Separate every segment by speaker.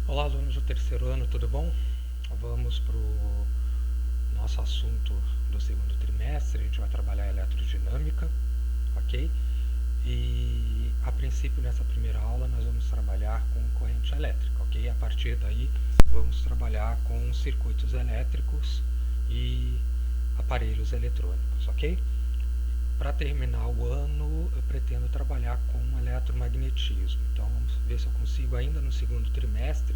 Speaker 1: Olá, alunos do terceiro ano, tudo bom? Vamos para o nosso assunto do segundo trimestre. A gente vai trabalhar eletrodinâmica, ok? E a princípio, nessa primeira aula, nós vamos trabalhar com corrente elétrica, ok? A partir daí, vamos trabalhar com circuitos elétricos e aparelhos eletrônicos, ok? Para terminar o ano, eu pretendo trabalhar com eletromagnetismo. Então, vamos ver se eu consigo, ainda no segundo trimestre,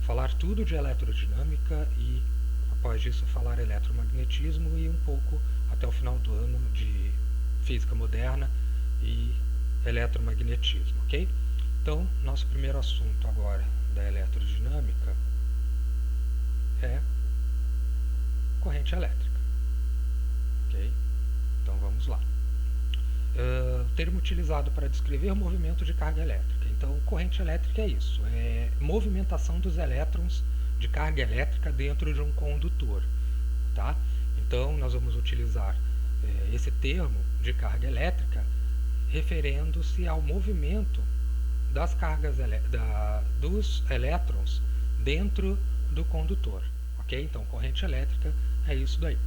Speaker 1: falar tudo de eletrodinâmica e, após isso, falar eletromagnetismo e um pouco, até o final do ano, de física moderna e eletromagnetismo, ok? Então, nosso primeiro assunto agora da eletrodinâmica é corrente elétrica, ok? Então, vamos lá. O termo utilizado para descrever o movimento de carga elétrica. Então, corrente elétrica é isso, é movimentação dos elétrons de carga elétrica dentro de um condutor, tá? Então, nós vamos utilizar esse termo de carga elétrica referendo-se ao movimento das cargas dos elétrons dentro do condutor, ok? Então, corrente elétrica é isso daí.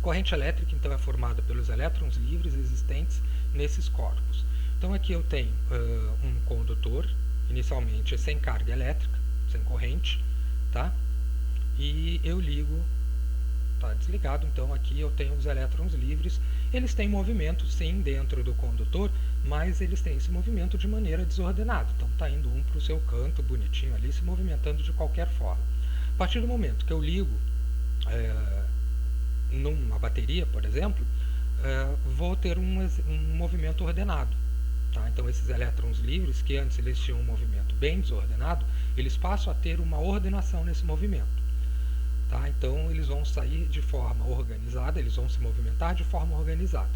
Speaker 1: Corrente elétrica, então, é formada pelos elétrons livres existentes nesses corpos. Então, aqui eu tenho um condutor, inicialmente sem carga elétrica, sem corrente, tá? E eu ligo, tá desligado, então aqui eu tenho os elétrons livres. Eles têm movimento, sim, dentro do condutor, mas eles têm esse movimento de maneira desordenada. Então, está indo um para o seu canto, bonitinho ali, se movimentando de qualquer forma. A partir do momento que eu ligo numa bateria, por exemplo, vou ter um movimento ordenado. Tá? Então, esses elétrons livres, que antes eles tinham um movimento bem desordenado, eles passam a ter uma ordenação nesse movimento. Tá? Então, eles vão sair de forma organizada, eles vão se movimentar de forma organizada.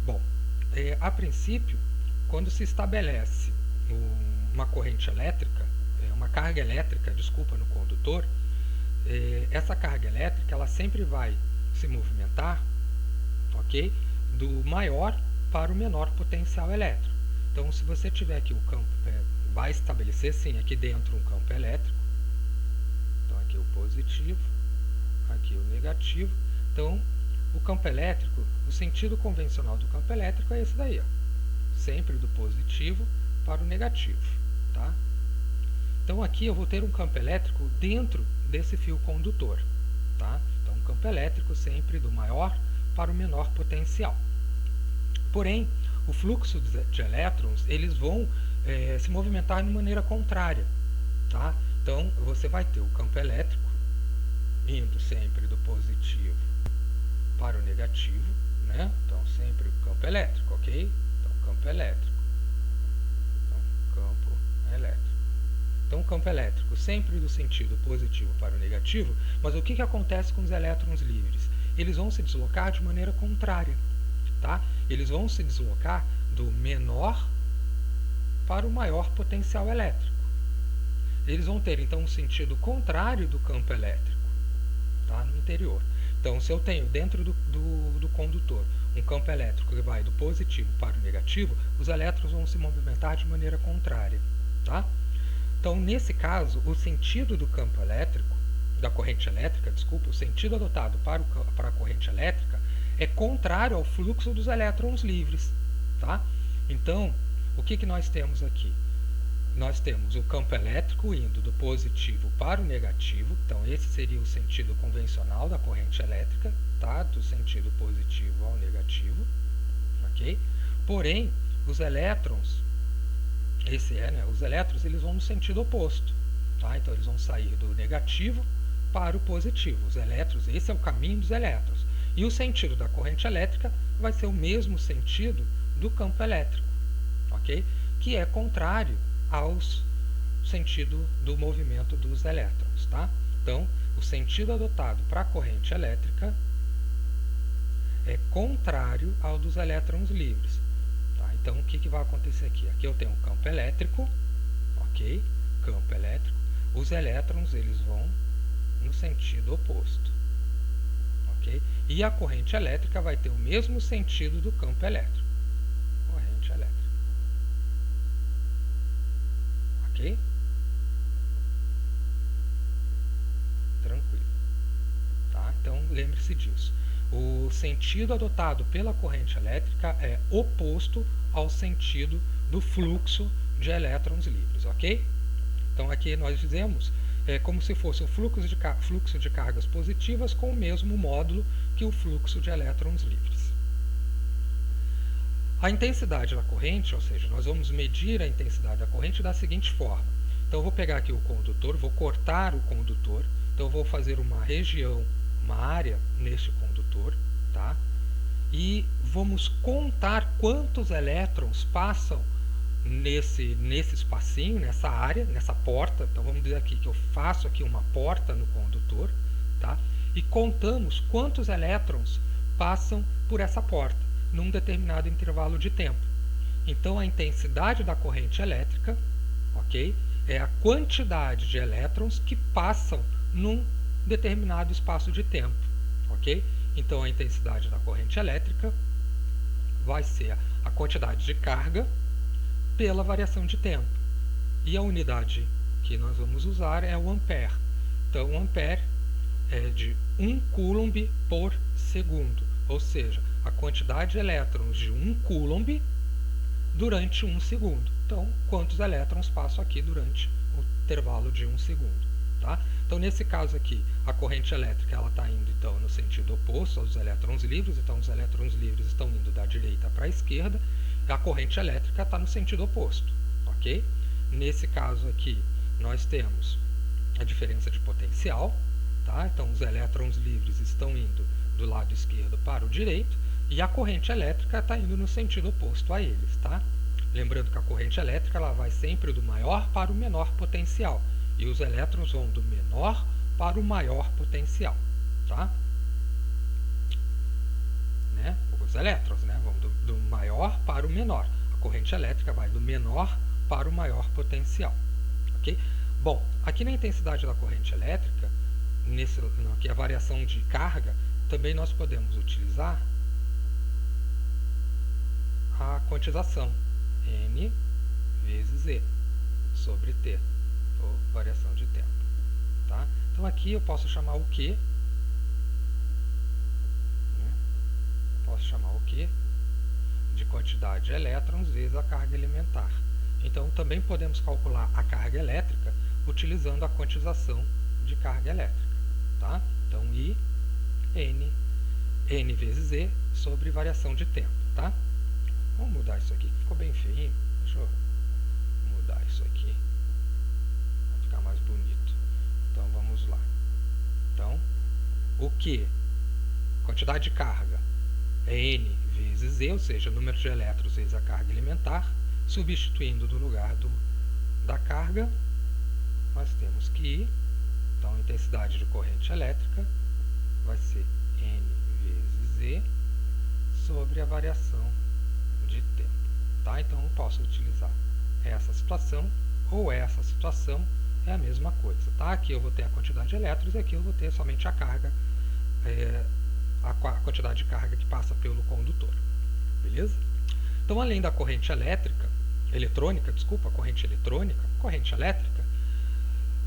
Speaker 1: Bom, a princípio, quando se estabelece uma corrente elétrica, uma carga elétrica, desculpa, no condutor, essa carga elétrica ela sempre vai se movimentar, ok? Do maior para o menor potencial elétrico. Então, se você tiver aqui o campo, vai estabelecer sim aqui dentro um campo elétrico. Então, aqui o positivo, aqui o negativo. Então, o campo elétrico, o sentido convencional do campo elétrico é esse daí, ó. Sempre do positivo para o negativo, tá? Então, aqui eu vou ter um campo elétrico dentro desse fio condutor, tá? Então, um campo elétrico sempre do maior para o menor potencial. Porém, o fluxo de elétrons, eles vão se movimentar de maneira contrária, tá? Então, você vai ter o campo elétrico indo sempre do positivo para o negativo, né? Então, sempre o campo elétrico, ok? Então, campo elétrico. Então, campo elétrico. Então, o campo elétrico sempre do sentido positivo para o negativo, mas o que acontece com os elétrons livres? Eles vão se deslocar de maneira contrária, tá? Eles vão se deslocar do menor para o maior potencial elétrico. Eles vão ter, então, um sentido contrário do campo elétrico, tá? No interior. Então, se eu tenho dentro do condutor um campo elétrico que vai do positivo para o negativo, os elétrons vão se movimentar de maneira contrária, tá? Então, nesse caso, o sentido do campo elétrico, da corrente elétrica, desculpa, o sentido adotado para a corrente elétrica é contrário ao fluxo dos elétrons livres, tá? Então, o que nós temos aqui? Nós temos o campo elétrico indo do positivo para o negativo, então esse seria o sentido convencional da corrente elétrica, tá? Do sentido positivo ao negativo, ok? Porém, os elétrons, os elétrons eles vão no sentido oposto, tá? Então eles vão sair do negativo para o positivo. Os elétrons, esse é o caminho dos elétrons. E o sentido da corrente elétrica vai ser o mesmo sentido do campo elétrico, ok? Que é contrário ao sentido do movimento dos elétrons, tá? Então, o sentido adotado para a corrente elétrica é contrário ao dos elétrons livres. Então, o que vai acontecer aqui? Aqui eu tenho um campo elétrico, ok? Campo elétrico. Os elétrons, eles vão no sentido oposto, ok? E a corrente elétrica vai ter o mesmo sentido do campo elétrico. Corrente elétrica. Ok? lembre-se disso. O sentido adotado pela corrente elétrica é oposto ao sentido do fluxo de elétrons livres, ok? Então aqui nós dizemos como se fosse o fluxo de cargas positivas com o mesmo módulo que o fluxo de elétrons livres. A intensidade da corrente, ou seja, nós vamos medir a intensidade da corrente da seguinte forma. Então eu vou pegar aqui o condutor, vou cortar o condutor, então eu vou fazer uma região, uma área neste condutor, tá? E vamos contar quantos elétrons passam nesse espacinho, nessa área, nessa porta. Então vamos dizer aqui que eu faço aqui uma porta no condutor, tá? E contamos quantos elétrons passam por essa porta num determinado intervalo de tempo. Então a intensidade da corrente elétrica, ok, é a quantidade de elétrons que passam num determinado espaço de tempo, ok? Então a intensidade da corrente elétrica vai ser a quantidade de carga pela variação de tempo. E a unidade que nós vamos usar é o ampere. Então, o ampere é de 1 coulomb por segundo, ou seja, a quantidade de elétrons de 1 coulomb durante 1 segundo. Então, quantos elétrons passam aqui durante o intervalo de 1 segundo. Tá? Então, nesse caso aqui, a corrente elétrica está indo então, no sentido oposto aos elétrons livres. Então, os elétrons livres estão indo da direita para a esquerda. A corrente elétrica está no sentido oposto, ok? Nesse caso aqui, nós temos a diferença de potencial, tá? Então, os elétrons livres estão indo do lado esquerdo para o direito e a corrente elétrica está indo no sentido oposto a eles, tá? Lembrando que a corrente elétrica ela vai sempre do maior para o menor potencial e os elétrons vão do menor para o maior potencial, tá? Os elétrons vão do maior para o menor. A corrente elétrica vai do menor para o maior potencial. Okay? Bom, aqui na intensidade da corrente elétrica, aqui a variação de carga, também nós podemos utilizar a quantização N vezes E sobre T, ou variação de tempo. Tá? Então aqui eu posso chamar o Q. Posso chamar o Q de quantidade de elétrons vezes a carga elementar. Então, também podemos calcular a carga elétrica utilizando a quantização de carga elétrica. Tá? Então, I, N vezes E sobre variação de tempo. Tá? Vamos mudar isso aqui, que ficou bem feinho. Deixa eu mudar isso aqui para ficar mais bonito. Então, vamos lá. Então, o Q, quantidade de carga, é N vezes E, ou seja, o número de elétrons vezes a carga elementar. Substituindo do lugar da carga, nós temos que I, então a intensidade de corrente elétrica vai ser N vezes E sobre a variação de tempo. Tá? Então eu posso utilizar essa situação ou essa situação, é a mesma coisa. Tá? Aqui eu vou ter a quantidade de elétrons e aqui eu vou ter somente a carga, a quantidade de carga que passa pelo condutor. Beleza? Então, além da corrente eletrônica, corrente elétrica,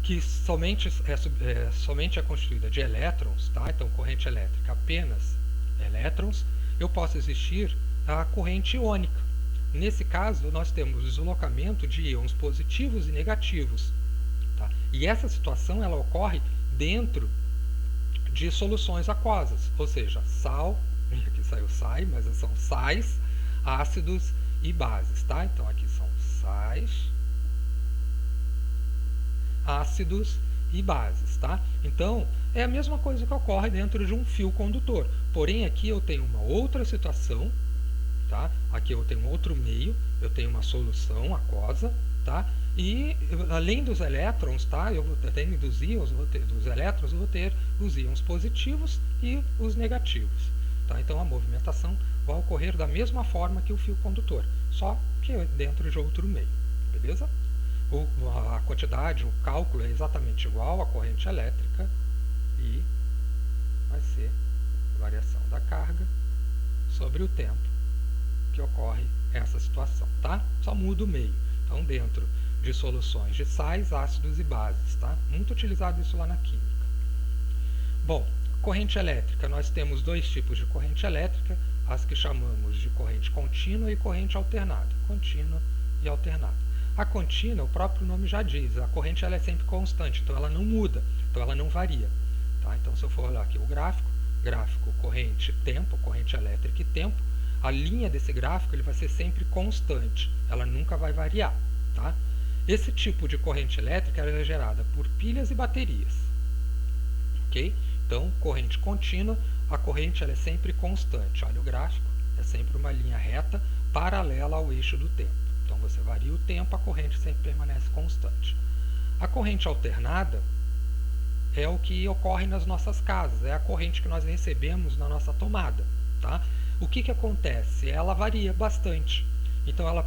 Speaker 1: que somente é constituída de elétrons, tá? Então, corrente elétrica apenas elétrons, eu posso existir a corrente iônica. Nesse caso, nós temos o deslocamento de íons positivos e negativos. Tá? E essa situação ela ocorre dentro de soluções aquosas, ou seja, sal, aqui saiu sais, mas são sais, ácidos e bases, tá? Então aqui são sais, ácidos e bases, tá? Então é a mesma coisa que ocorre dentro de um fio condutor, porém aqui eu tenho uma outra situação, tá? Aqui eu tenho um outro meio, eu tenho uma solução aquosa, tá? E além dos elétrons, tá? Eu vou ter dos íons, dos elétrons, eu vou ter os íons positivos e os negativos. Tá? Então a movimentação vai ocorrer da mesma forma que o fio condutor, só que dentro de outro meio. Beleza? A quantidade, o cálculo é exatamente igual à corrente elétrica e vai ser a variação da carga sobre o tempo que ocorre essa situação. Tá? Só muda o meio. Então, dentro de soluções de sais, ácidos e bases. Tá? Muito utilizado isso lá na química. Bom, Corrente elétrica, nós temos dois tipos de corrente elétrica, as que chamamos de corrente contínua e corrente alternada. Contínua e alternada. A contínua, o próprio nome já diz, a corrente ela é sempre constante, então ela não muda, então ela não varia. Tá? Então, se eu for olhar aqui o gráfico corrente tempo, corrente elétrica e tempo, a linha desse gráfico ele vai ser sempre constante, ela nunca vai variar. Tá? Esse tipo de corrente elétrica é gerada por pilhas e baterias. Ok? Então, corrente contínua, a corrente ela é sempre constante. Olha o gráfico, é sempre uma linha reta paralela ao eixo do tempo. Então, você varia o tempo, a corrente sempre permanece constante. A corrente alternada é o que ocorre nas nossas casas, é a corrente que nós recebemos na nossa tomada. Tá? O que acontece? Ela varia bastante. Então, ela,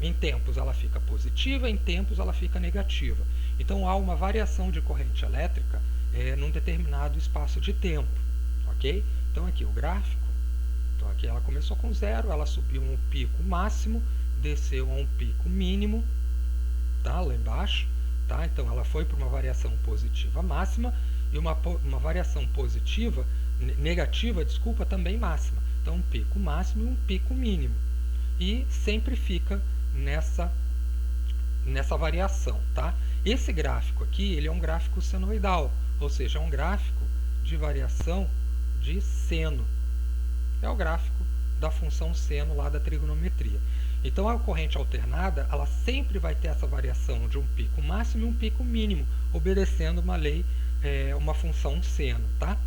Speaker 1: em tempos ela fica positiva, em tempos ela fica negativa. Então, há uma variação de corrente elétrica num determinado espaço de tempo. Ok? Então, aqui o gráfico. Então, aqui ela começou com 0, ela subiu a um pico máximo, desceu a um pico mínimo, tá? Lá embaixo. Tá? Então, ela foi para uma variação positiva máxima e uma variação positiva, negativa, desculpa, também máxima. Então, um pico máximo e um pico mínimo. E sempre fica nessa variação. Tá? Esse gráfico aqui ele é um gráfico senoidal, ou seja, é um gráfico de variação de seno. É o gráfico da função seno lá da trigonometria. Então, a corrente alternada, ela sempre vai ter essa variação de um pico máximo e um pico mínimo, obedecendo uma lei, uma função seno. Tá?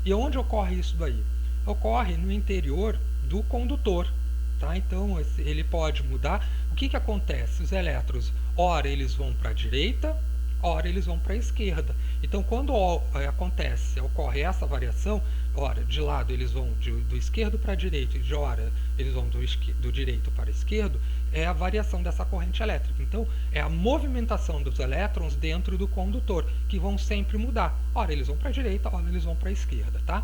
Speaker 1: E onde ocorre isso daí? Ocorre no interior do condutor. Tá? Então, ele pode mudar. O que acontece? Os elétrons, ora eles vão para a direita, ora eles vão para a esquerda. Então, quando ocorre essa variação, ora de lado eles vão do esquerdo para a direita e de ora eles vão do direito para o esquerdo, é a variação dessa corrente elétrica. Então, é a movimentação dos elétrons dentro do condutor, que vão sempre mudar. Ora eles vão para a direita, ora eles vão para a esquerda. Tá?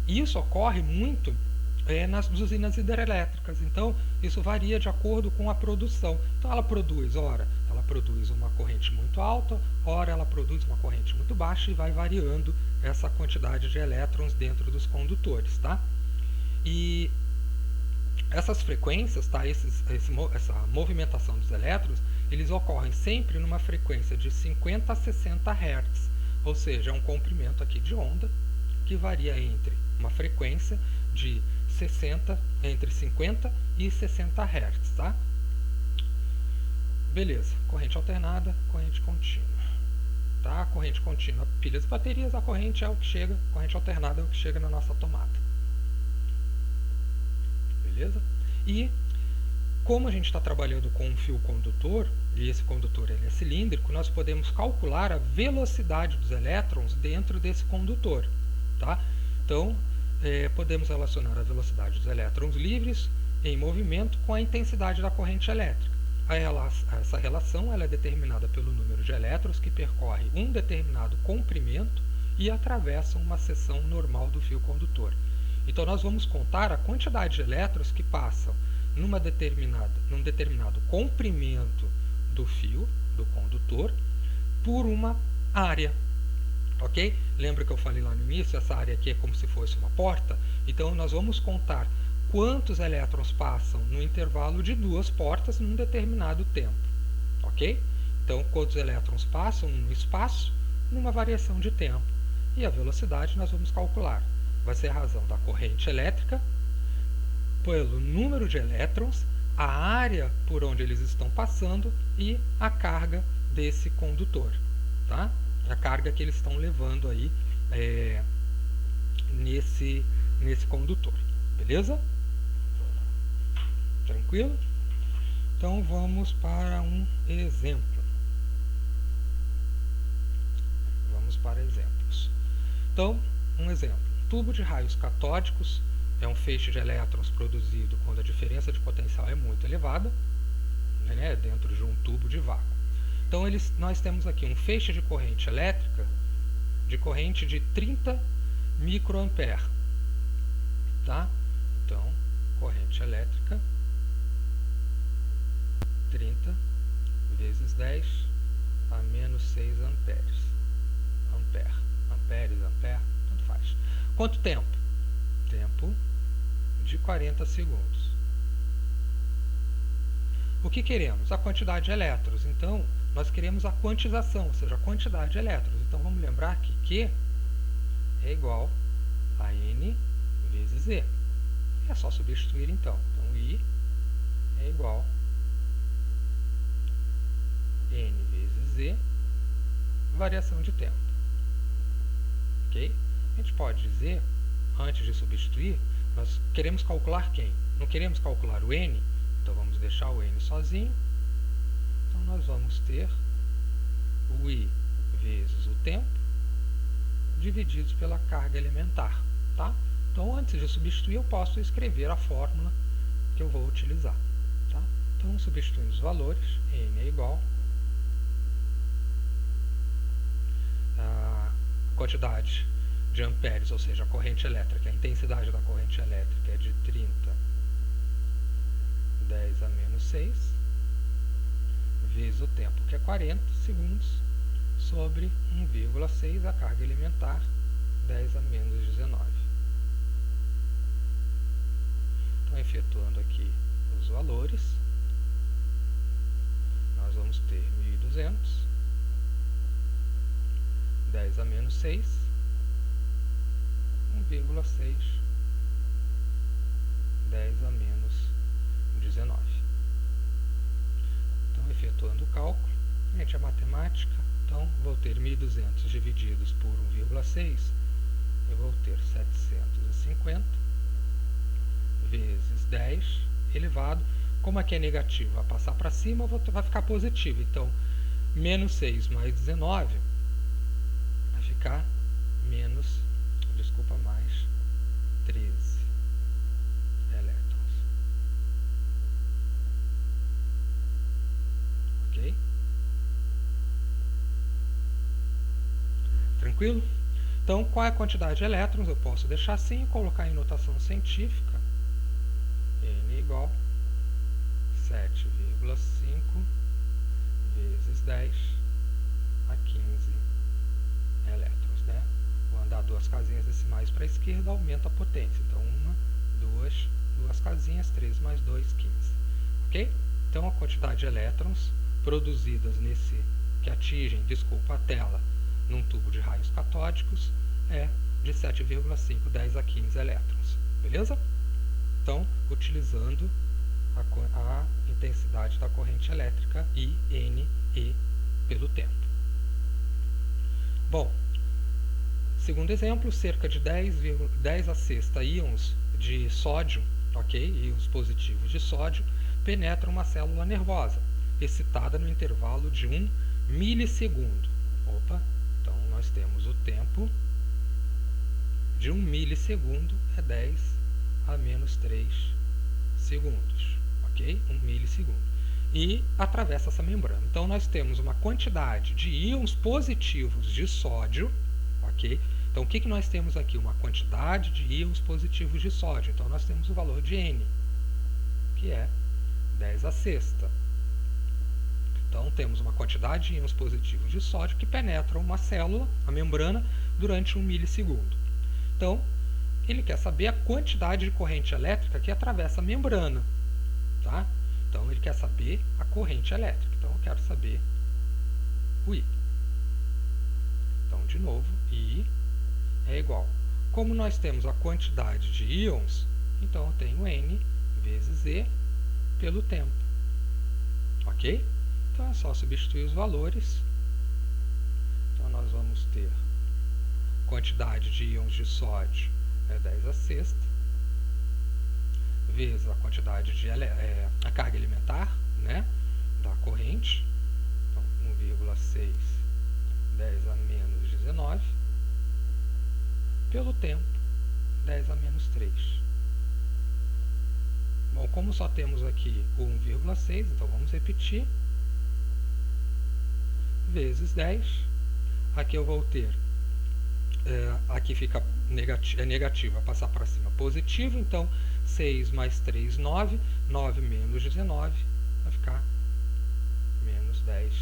Speaker 1: Isso ocorre muito nas usinas hidrelétricas. Então, isso varia de acordo com a produção. Então, ela produz uma corrente muito alta, ora ela produz uma corrente muito baixa e vai variando essa quantidade de elétrons dentro dos condutores. Tá? E essas frequências, tá? Essa movimentação dos elétrons, eles ocorrem sempre numa frequência de 50 a 60 Hz, ou seja, é um comprimento aqui de onda que varia entre uma frequência de entre 50 e 60 Hz. Tá? Beleza, corrente alternada, corrente contínua. Tá? Corrente contínua, pilhas e baterias, a corrente alternada é o que chega na nossa tomada. Beleza? E como a gente está trabalhando com um fio condutor, e esse condutor ele é cilíndrico, nós podemos calcular a velocidade dos elétrons dentro desse condutor. Tá? Então, podemos relacionar a velocidade dos elétrons livres em movimento com a intensidade da corrente elétrica. Essa relação ela é determinada pelo número de elétrons que percorre um determinado comprimento e atravessam uma seção normal do fio condutor. Então, nós vamos contar a quantidade de elétrons que passam num determinado comprimento do fio, do condutor, por uma área. Ok? Lembra que eu falei lá no início, essa área aqui é como se fosse uma porta? Então, nós vamos contar quantos elétrons passam no intervalo de duas portas num determinado tempo. Ok? Então, quantos elétrons passam no espaço numa variação de tempo. E a velocidade nós vamos calcular. Vai ser a razão da corrente elétrica pelo número de elétrons, a área por onde eles estão passando e a carga desse condutor. Tá? A carga que eles estão levando aí nesse condutor. Beleza? Tranquilo? Então, vamos para um exemplo. Vamos para exemplos. Então, um exemplo. Tubo de raios catódicos é um feixe de elétrons produzido quando a diferença de potencial é muito elevada, né, dentro de um tubo de vácuo. Então, nós temos aqui um feixe de corrente elétrica de corrente de 30 microampere. Tá? Então, corrente elétrica 30 vezes 10 a menos 6 amperes. ampere. Amperes, ampere, tanto faz. Quanto tempo? Tempo de 40 segundos. O que queremos? A quantidade de elétrons. Então, nós queremos a quantização, ou seja, a quantidade de elétrons. Então, vamos lembrar que Q é igual a N vezes E. É só substituir, então. Então, I é igual a N vezes E, variação de tempo. Ok? A gente pode dizer, antes de substituir, nós queremos calcular quem? Não queremos calcular o N, então vamos deixar o N sozinho. Então, nós vamos ter o I vezes o tempo divididos pela carga elementar. Tá? Então, antes de substituir, eu posso escrever a fórmula que eu vou utilizar. Tá? Então, substituindo os valores, N é igual a quantidade de amperes, ou seja, a corrente elétrica, a intensidade da corrente elétrica é de 30, 10 a menos 6, vezes o tempo, que é 40 segundos, sobre 1,6, a carga elementar, 10 a menos 19. Então, efetuando aqui os valores, nós vamos ter 1.200, 10 a menos 6, 1,6, 10 a menos 19. Então, efetuando o cálculo, gente, é matemática, então vou ter 1.200 divididos por 1,6, eu vou ter 750 vezes 10 elevado, como aqui é negativo, vai passar para cima, vai ficar positivo, então menos 6 mais 19 vai ficar mais 13 elétrons. Ok? Tranquilo? Então, qual é a quantidade de elétrons? Eu posso deixar assim e colocar em notação científica. N igual 7,5 vezes 10 a 15 elétrons, né? Vou andar duas casinhas decimais para a esquerda, aumenta a potência. Então, duas casinhas, 3 mais 2, 15. Ok? Então, a quantidade de elétrons produzidas que atingem, a tela num tubo de raios catódicos é de 7,5, 10 a 15 elétrons. Beleza? Então, utilizando a intensidade da corrente elétrica I, N, E pelo tempo. Bom, segundo exemplo, cerca de 10 a sexta íons de sódio, ok? Íons positivos de sódio, penetram uma célula nervosa, excitada no intervalo de 1 milissegundo. Opa, então nós temos o tempo de 1 milissegundo é 10 a menos 3 segundos, ok? 1 milissegundo. E atravessa essa membrana. Então, nós temos uma quantidade de íons positivos de sódio, ok? Então, o que nós temos aqui? Uma quantidade de íons positivos de sódio. Então, nós temos o valor de N, que é 10 a sexta. Então, temos uma quantidade de íons positivos de sódio que penetram uma célula, a membrana, durante 1 milissegundo. Então, ele quer saber a quantidade de corrente elétrica que atravessa a membrana. Tá? Então, ele quer saber a corrente elétrica. Então, eu quero saber o I. Então, de novo, I é igual. Como nós temos a quantidade de íons, então eu tenho N vezes E pelo tempo. Ok? Então, é só substituir os valores. Então, nós vamos ter quantidade de íons de sódio é 10 a sexta, vezes a quantidade de a carga elementar, né, da corrente, então 1,6, 10 a menos 19, pelo tempo, 10 a menos 3. Bom, como só temos aqui o 1,6, então vamos repetir, vezes 10, aqui eu vou ter, aqui fica negativo, vai passar para cima positivo, então 6 mais 3, 9, 9 menos 19, vai ficar menos 10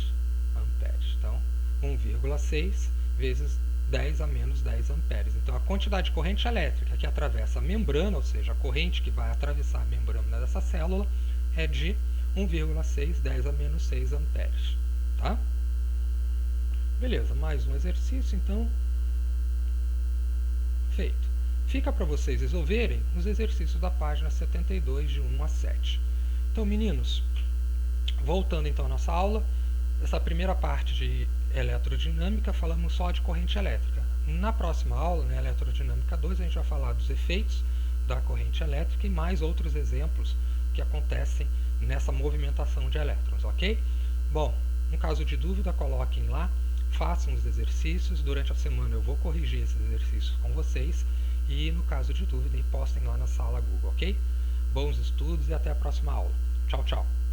Speaker 1: amperes. Então, 1,6 vezes 10 a menos 10 amperes. Então, a quantidade de corrente elétrica que atravessa a membrana, ou seja, a corrente que vai atravessar a membrana dessa célula, é de 1,6 10 a menos 6 amperes. Tá? Beleza, mais um exercício, então, feito. Fica para vocês resolverem os exercícios da página 72, de 1 a 7. Então, meninos, voltando então à nossa aula, essa primeira parte de eletrodinâmica, falamos só de corrente elétrica. Na próxima aula, na Eletrodinâmica 2, a gente vai falar dos efeitos da corrente elétrica e mais outros exemplos que acontecem nessa movimentação de elétrons, ok? Bom, no caso de dúvida, coloquem lá, façam os exercícios. Durante a semana eu vou corrigir esses exercícios com vocês e, no caso de dúvida, postem lá na sala Google, ok? Bons estudos e até a próxima aula. Tchau, tchau!